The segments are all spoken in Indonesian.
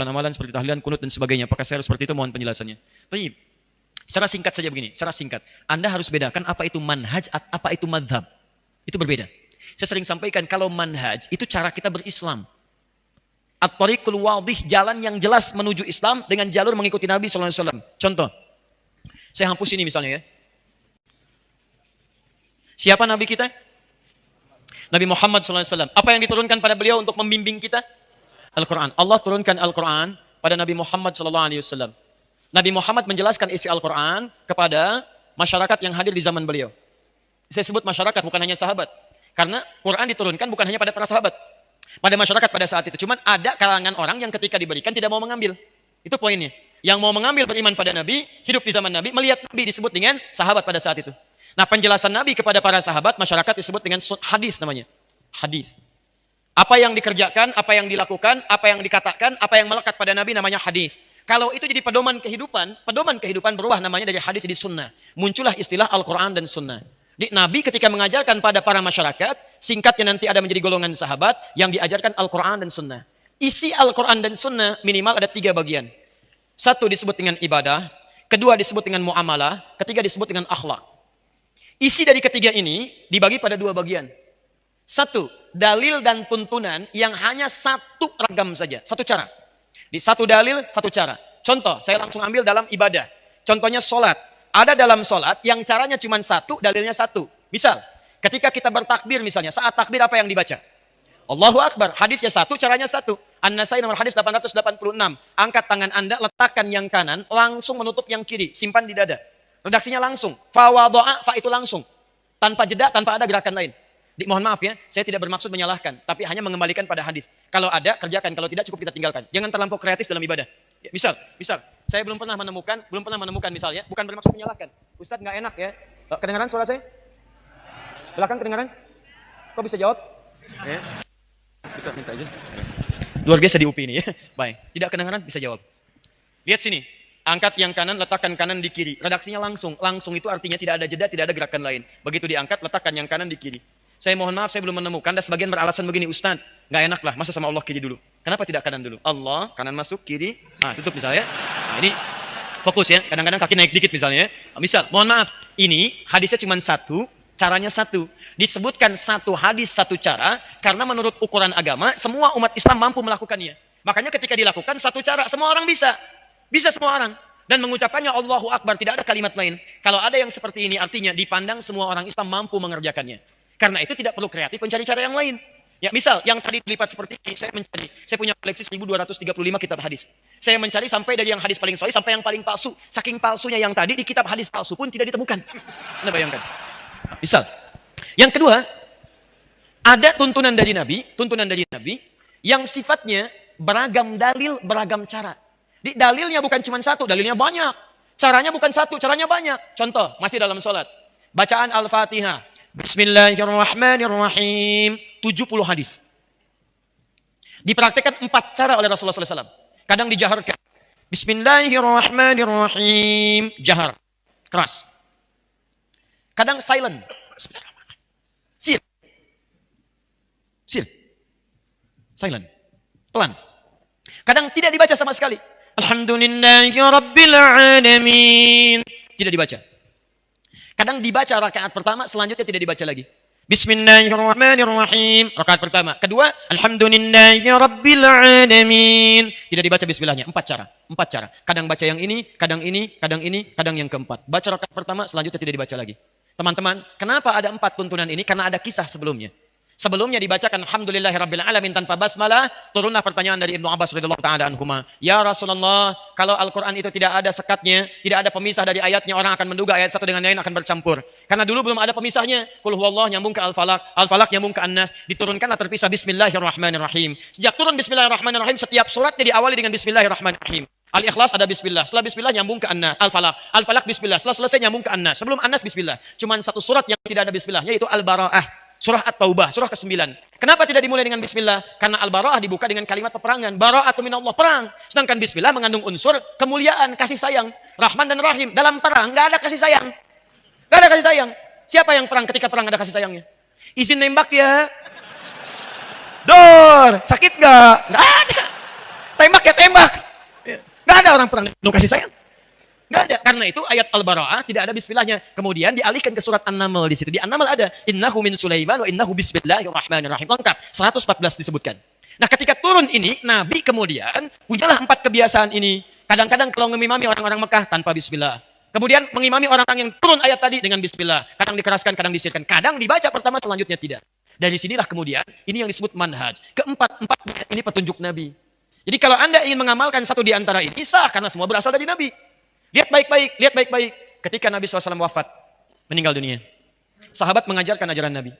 amalan seperti tahlilan, kunut dan sebagainya. Apakah saya harus seperti itu? Mohon penjelasannya. Baik. Secara singkat saja begini, secara singkat. Anda harus bedakan apa itu manhaj, apa itu madhab. Itu berbeda. Saya sering sampaikan kalau manhaj itu cara kita berislam. At-tariqul wadih, jalan yang jelas menuju Islam dengan jalur mengikuti Nabi SAW. Contoh, saya hapus ini misalnya ya. Siapa Nabi kita? Nabi Muhammad SAW. Apa yang diturunkan pada beliau untuk membimbing kita? Al-Quran. Allah turunkan Al-Quran pada Nabi Muhammad SAW. Nabi Muhammad menjelaskan isi Al-Quran kepada masyarakat yang hadir di zaman beliau. Saya sebut masyarakat, bukan hanya sahabat. Karena Quran diturunkan bukan hanya pada para sahabat. Pada masyarakat pada saat itu. Cuman ada kalangan orang yang ketika diberikan tidak mau mengambil. Itu poinnya. Yang mau mengambil beriman pada Nabi, hidup di zaman Nabi, melihat Nabi disebut dengan sahabat pada saat itu. Nah, penjelasan Nabi kepada para sahabat, masyarakat disebut dengan hadis namanya. Hadis. Apa yang dikerjakan, apa yang dilakukan, apa yang dikatakan, apa yang melekat pada Nabi namanya hadis. Kalau itu jadi pedoman kehidupan berubah namanya dari hadis jadi sunnah. Muncullah istilah Al-Quran dan sunnah. Nabi ketika mengajarkan pada para masyarakat, singkatnya nanti ada menjadi golongan sahabat yang diajarkan Al-Quran dan sunnah. Isi Al-Quran dan sunnah minimal ada 3 bagian. 1 disebut dengan ibadah, 2 disebut dengan muamalah, 3 disebut dengan akhlak. Isi dari ketiga ini dibagi pada 2 bagian. 1, dalil dan tuntunan yang hanya 1 ragam saja, 1 cara. Di 1 dalil, 1 cara. Contoh, saya langsung ambil dalam ibadah. Contohnya sholat. Ada dalam sholat yang caranya cuma 1, dalilnya 1. Misal, ketika kita bertakbir misalnya, saat takbir apa yang dibaca? Allahu Akbar. Hadisnya 1, caranya 1. An-Nasai nomor hadis 886. Angkat tangan Anda, letakkan yang kanan, langsung menutup yang kiri. Simpan di dada. Redaksinya langsung. Fa wadu'a, fa itu langsung. Tanpa jeda, tanpa ada gerakan lain. Mohon maaf ya, saya tidak bermaksud menyalahkan, tapi hanya mengembalikan pada hadis. Kalau ada, kerjakan. Kalau tidak, cukup kita tinggalkan. Jangan terlampau kreatif dalam ibadah. Ya, misal, saya belum pernah menemukan misalnya, bukan bermaksud menyalahkan. Ustadz nggak enak ya. Kedengaran suara saya? Belakang kedengaran? Kok bisa jawab? Ya. Bisa minta izin. Luar biasa di UPI ini ya. Baik, tidak kedengaran bisa jawab. Lihat sini. Angkat yang kanan, letakkan kanan di kiri. Redaksinya langsung. Langsung itu artinya tidak ada jeda, tidak ada gerakan lain. Begitu diangkat, letakkan yang kanan di kiri. Saya mohon maaf, saya belum menemukan. Dan sebagian beralasan begini, Ustaz, nggak enak lah, masa sama Allah kiri dulu. Kenapa tidak kanan dulu? Allah, kanan masuk, kiri, tutup misalnya. Nah, ini fokus ya, kadang-kadang kaki naik dikit misalnya. Misal, mohon maaf, ini hadisnya cuma 1, caranya 1. Disebutkan 1 hadis, 1 cara, karena menurut ukuran agama, semua umat Islam mampu melakukannya. Makanya ketika dilakukan 1 cara, semua orang bisa. Bisa semua orang. Dan mengucapkannya Allahu Akbar, tidak ada kalimat lain. Kalau ada yang seperti ini, artinya dipandang semua orang Islam mampu mengerjakannya. Karena itu tidak perlu kreatif mencari cara yang lain. Ya, misal yang tadi dilipat seperti ini, saya punya koleksi 1235 kitab hadis. Saya mencari sampai dari yang hadis paling sahih sampai yang paling palsu. Saking palsunya yang tadi di kitab hadis palsu pun tidak ditemukan. Anda bayangkan. Misal, yang kedua, ada tuntunan dari Nabi yang sifatnya beragam dalil, beragam cara. Dalilnya bukan cuma 1, dalilnya banyak. Caranya bukan 1, caranya banyak. Contoh, masih dalam sholat. Bacaan Al-Fatihah. Bismillahirrahmanirrahim. 70 hadis. Dipraktikkan 4 cara oleh Rasulullah SAW. Kadang dijaharkan. Bismillahirrahmanirrahim. Jahar. Keras. Kadang silent. Bismillahirrahmanirrahim. Sil. Silent. Pelan. Kadang tidak dibaca sama sekali. Alhamdulillahirrabbilalamin. Tidak dibaca. Kadang dibaca rakaat pertama, selanjutnya tidak dibaca lagi. Bismillahirrahmanirrahim. Rakaat pertama. Kedua, Alhamdulillahirrabbilalamin. Tidak dibaca bismillahnya. 4 cara. Kadang baca yang ini, kadang yang keempat. Baca rakaat pertama, selanjutnya tidak dibaca lagi. Teman-teman, kenapa ada 4 tuntunan ini? Karena ada kisah sebelumnya. Sebelumnya dibacakan Alhamdulillahirrabbilalamin tanpa basmalah, turunlah pertanyaan dari Ibnu Abbas radhiyallahu ta'ala anhuma. Ya Rasulullah, kalau Al-Quran itu tidak ada sekatnya, tidak ada pemisah dari ayatnya, orang akan menduga ayat satu dengan lain akan bercampur. Karena dulu belum ada pemisahnya. Qul huwallah nyambung ke Al-Falaq, Al-Falaq nyambung ke An-Nas, diturunkanlah terpisah Bismillahirrahmanirrahim. Sejak turun Bismillahirrahmanirrahim, setiap suratnya diawali dengan Bismillahirrahmanirrahim. Al-Ikhlas ada Bismillah, setelah Bismillah nyambung ke An-Nas, Al-Falaq, Al-Falaq Bismillah, setelah selesai nyambung ke An-Nas. Sebelum An-Nas Bismillah. Cuman 1 surat yang tidak ada Bismillah, yaitu Al-Bara'ah. Surah At-Taubah, surah ke-9. Kenapa tidak dimulai dengan bismillah? Karena Al-Bara'ah dibuka dengan kalimat peperangan. Bara'atu minallah, perang. Sedangkan bismillah mengandung unsur kemuliaan, kasih sayang. Rahman dan Rahim. Dalam perang nggak ada kasih sayang. Nggak ada kasih sayang. Siapa yang perang ketika perang ada kasih sayangnya? Izin nembak ya. Dor, sakit nggak? Nggak ada. Tembak ya tembak. Nggak ada orang perang penuh kasih sayang. Nggak ada. Karena itu ayat Al-Bara'ah tidak ada bismillahnya. Kemudian dialihkan ke surat An-Naml di situ. Di An-Naml ada innahu min Sulaiman wa innahu bismillahirrahmanirrahim. Lengkap. 114 disebutkan. Nah, ketika turun ini, Nabi kemudian punyalah 4 kebiasaan ini. Kadang-kadang kalau mengimami orang-orang Mekah tanpa bismillah. Kemudian mengimami orang-orang yang turun ayat tadi dengan bismillah. Kadang dikeraskan, kadang disirkan. Kadang dibaca pertama, selanjutnya tidak. Dari sinilah kemudian, ini yang disebut manhaj. Keempat-empatnya ini petunjuk Nabi. Jadi kalau Anda ingin mengamalkan satu di antara ini, sah karena semua berasal dari Nabi. Lihat baik-baik, lihat baik-baik. Ketika Nabi SAW wafat, meninggal dunia. Sahabat mengajarkan ajaran Nabi.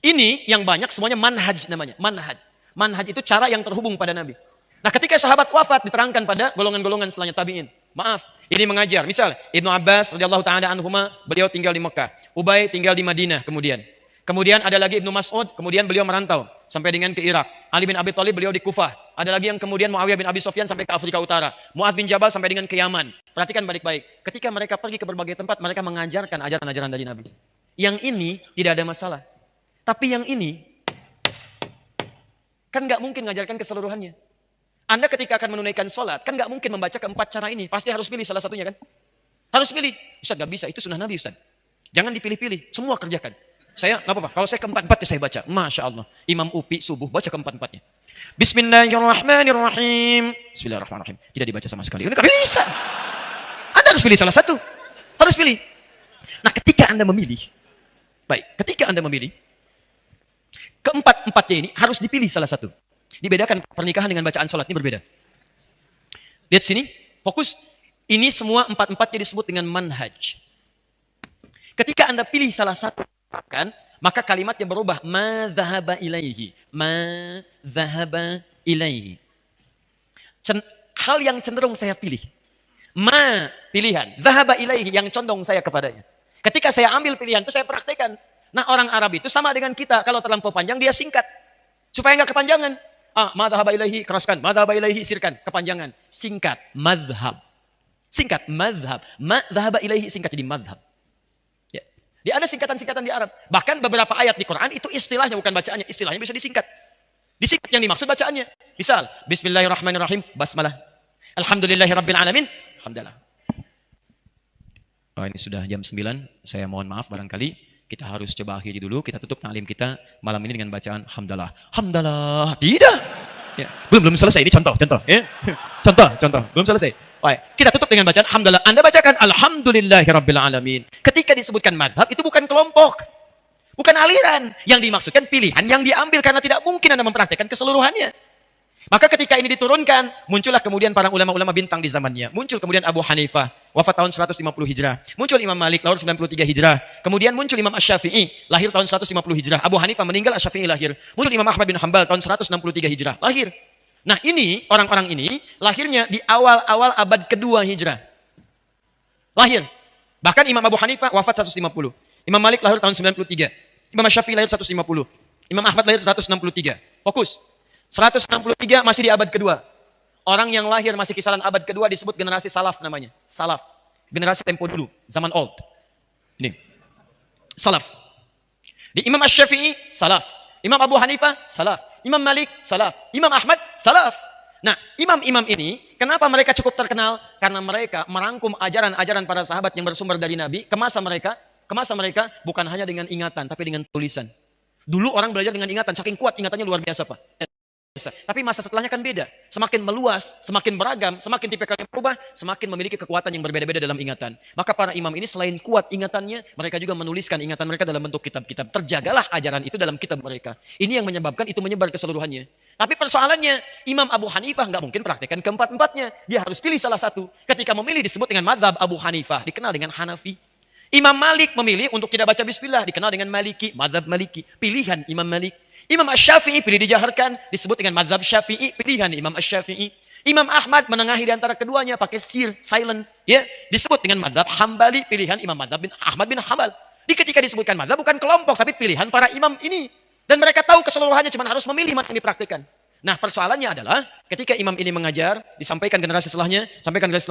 Ini yang banyak semuanya manhaj namanya. Manhaj. Manhaj itu cara yang terhubung pada Nabi. Nah, ketika sahabat wafat diterangkan pada golongan-golongan setelahnya tabi'in. Maaf, ini mengajar. Misal, Ibnu Abbas radhiyallahu taala anhuma, beliau tinggal di Mekah. Ubay tinggal di Madinah kemudian. Kemudian ada lagi Ibnu Mas'ud, kemudian beliau merantau sampai dengan ke Irak. Ali bin Abi Thalib beliau di Kufah. Ada lagi yang kemudian Muawiyah bin Abi Sufyan sampai ke Afrika Utara. Muaz bin Jabal sampai dengan ke Yaman. Perhatikan baik-baik. Ketika mereka pergi ke berbagai tempat, mereka mengajarkan ajaran-ajaran dari Nabi. Yang ini tidak ada masalah. Tapi yang ini kan nggak mungkin mengajarkan keseluruhannya. Anda ketika akan menunaikan sholat, kan nggak mungkin membaca keempat cara ini. Pasti harus pilih salah satunya kan? Harus pilih. Ustaz nggak bisa, itu sunnah Nabi Ustaz. Jangan dipilih-pilih, semua kerjakan. Saya nggak apa-apa, kalau saya keempat-empatnya saya baca. Masya Allah. Imam Upi subuh baca keempat-empatnya. Bismillahirrahmanirrahim. Bismillahirrahmanirrahim. Tidak dibaca sama sekali. Ini nggak bisa. Anda harus pilih salah satu. Harus pilih. Nah, ketika Anda memilih, ketika Anda memilih, keempat-empatnya ini harus dipilih salah satu. Dibedakan pernikahan dengan bacaan sholat, ini berbeda. Lihat sini, fokus. Ini semua empat-empatnya disebut dengan manhaj. Ketika Anda pilih salah satu, kan, maka kalimatnya berubah. Ma dhahaba ilaihi. Ma dhahaba ilaihi. Hal yang cenderung saya pilih. Ma, pilihan. Dhahaba ilaihi, yang condong saya kepadanya. Ketika saya ambil pilihan itu saya praktekkan. Nah, orang Arab itu sama dengan kita. Kalau terlampau panjang, dia singkat. Supaya nggak kepanjangan. Ma dhahaba ilaihi, keraskan. Ma dhahaba ilaihi, sirkan. Kepanjangan. Singkat. Madhab. Singkat. Madhab. Ma dhahaba ilaihi, singkat jadi madhab. Ya. Dia ada singkatan-singkatan di Arab. Bahkan beberapa ayat di Quran itu istilahnya, bukan bacaannya. Istilahnya bisa disingkat. Disingkat yang dimaksud bacaannya. Misal, Bismillahirrahmanirrahim, basmalah. Alhamdulillahirrabbilalamin. Alhamdulillah. Oh, ini sudah jam 9. Saya mohon maaf barangkali. Kita harus coba akhiri dulu. Kita tutup ta'lim kita malam ini dengan bacaan Hamdalah. Hamdalah. Tidak. Ya. Belum selesai. Ini contoh. Ya. Contoh. Belum selesai. Baik. Kita tutup dengan bacaan Hamdalah. Anda bacakan Alhamdulillahirrabbilalamin. Ketika disebutkan madhab, itu bukan kelompok. Bukan aliran. Yang dimaksudkan pilihan yang diambil. Karena tidak mungkin Anda mempraktekkan keseluruhannya. Maka ketika ini diturunkan, muncullah kemudian para ulama-ulama bintang di zamannya. Muncul kemudian Abu Hanifah, wafat tahun 150 Hijrah. Muncul Imam Malik, lahir 93 Hijrah. Kemudian muncul Imam Asy-Syafi'i, lahir tahun 150 Hijrah. Abu Hanifah meninggal, Asy-Syafi'i lahir. Muncul Imam Ahmad bin Hanbal tahun 163 Hijrah, lahir. Nah, ini orang-orang ini lahirnya di awal-awal abad kedua Hijrah. Lahir. Bahkan Imam Abu Hanifah wafat 150. Imam Malik lahir tahun 93. Imam Asy-Syafi'i lahir 150. Imam Ahmad lahir 163. Fokus. 163 masih di abad kedua. Orang yang lahir masih kisaran abad kedua disebut generasi salaf namanya. Salaf. Generasi tempo dulu. Zaman old. Ini. Salaf. Di Imam Asy-Syafi'i, salaf. Imam Abu Hanifah, salaf. Imam Malik, salaf. Imam Ahmad, salaf. Nah, imam-imam ini, kenapa mereka cukup terkenal? Karena mereka merangkum ajaran-ajaran para sahabat yang bersumber dari Nabi ke masa mereka bukan hanya dengan ingatan, tapi dengan tulisan. Dulu orang belajar dengan ingatan, saking kuat ingatannya luar biasa, Pak. Tapi masa setelahnya kan beda. Semakin meluas, semakin beragam, semakin tipikalnya berubah, semakin memiliki kekuatan yang berbeda-beda dalam ingatan. Maka para imam ini selain kuat ingatannya, mereka juga menuliskan ingatan mereka dalam bentuk kitab-kitab. Terjagalah ajaran itu dalam kitab mereka. Ini yang menyebabkan itu menyebar keseluruhannya. Tapi persoalannya, Imam Abu Hanifah nggak mungkin praktekkan keempat-empatnya. Dia harus pilih salah satu. Ketika memilih disebut dengan madhab Abu Hanifah, dikenal dengan Hanafi. Imam Malik memilih untuk tidak baca bismillah, dikenal dengan Maliki, madhab Maliki. Pilihan Imam Malik. Imam Asy-Syafi'i pilih dijaharkan, disebut dengan mazhab Syafi'i, pilihan Imam Asy-Syafi'i. Imam Ahmad menengahi di antara keduanya pakai silent, ya, disebut dengan mazhab Hambali, pilihan Imam Ahmad bin Hanbal. Ketika disebutkan mazhab bukan kelompok tapi pilihan para imam ini. Dan mereka tahu keseluruhannya, cuma harus memilih mana yang dipraktikkan. Nah, persoalannya adalah ketika imam ini mengajar, disampaikan generasi setelahnya, generasi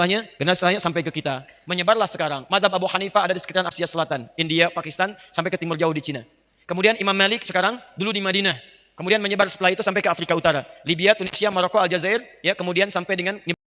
setelahnya sampai ke kita. Menyebarlah sekarang. Mazhab Abu Hanifah ada di sekitaran Asia Selatan, India, Pakistan, sampai ke timur jauh di Cina. Kemudian Imam Malik sekarang dulu di Madinah. Kemudian menyebar setelah itu sampai ke Afrika Utara. Libya, Tunisia, Maroko, Aljazair, ya, kemudian sampai dengan